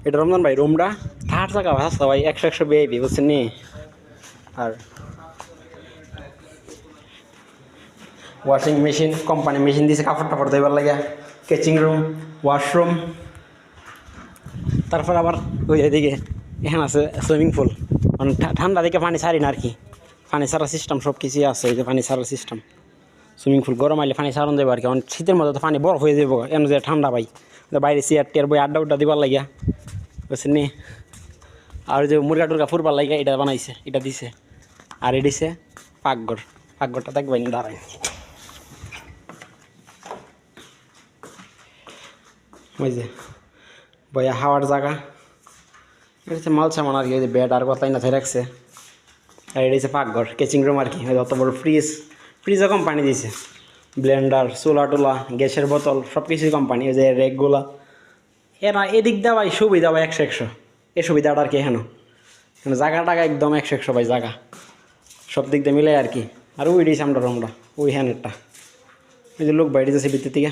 এটা রমজান ভাই রুমটা থার্ড জায়গা আসতো ভাই 100 বেবি বুঝছেন নি। আর ওয়াশিং মেশিন কোম্পানি মেশিন দিয়েছে কাপড় টাপড় দেবার লাগে, কেচিং রুম, ওয়াশরুম, তারপর আবার ওই এদিকে এখানে আছে সুইমিং পুল, মানে ঠান্ডা দিকে পানি ছাড়ি না আর কি, পানি ছাড়ার সিস্টেম সব কিছুই আছে, এই যে পানি ছাড়ার সিস্টেম সুইমিং পুল, গরম আইলে পানি ছাড়ন দেবো আর কি, কারণ শীতের মধ্যে তো পানি বরফ হয়ে যাবো এমন যে ঠান্ডা পাই, বাইরে চেয়ার টেয়ার বই আড্ডা উড্ডা দিবার লাগিয়া বুঝছেন নি। আর যে মুরগা টুরগা ফুরবার লাগিয়া এটা বানাইছে, এটা দিছে। আর এ দিছে পাকঘর, পাকঘরটা দেখবেন দাঁড়ায় ওই যে বইয়া হাওয়ার জায়গা, এটা হচ্ছে মাল সামান আর কি, ওই যে বেড আর কথাই না ধরে রাখছে। আর এটা হচ্ছে পাকঘর, কেচিং রুম আর কি, অত বড় ফ্রিজ, ফ্রিজও কোম্পানি দিয়েছে, ব্লেন্ডার, চুলা টুলা, গ্যাসের বোতল সব কিছুই কোম্পানি, ওই যে রেকগুলা। এরা এদিক দেওয়া ভাই সুবিধা ভাই 100 এই সুবিধাটা আর কি এখানে, জায়গা টাকা একদম 100 ভাই জায়গা সব দিক দিয়ে মিলে আর কি। আর ওই দিয়েছে আমরা রুমটা, ওই হ্যানেরটা, ওই যে লোক বাইরে যাচ্ছে ভিতর থেকে।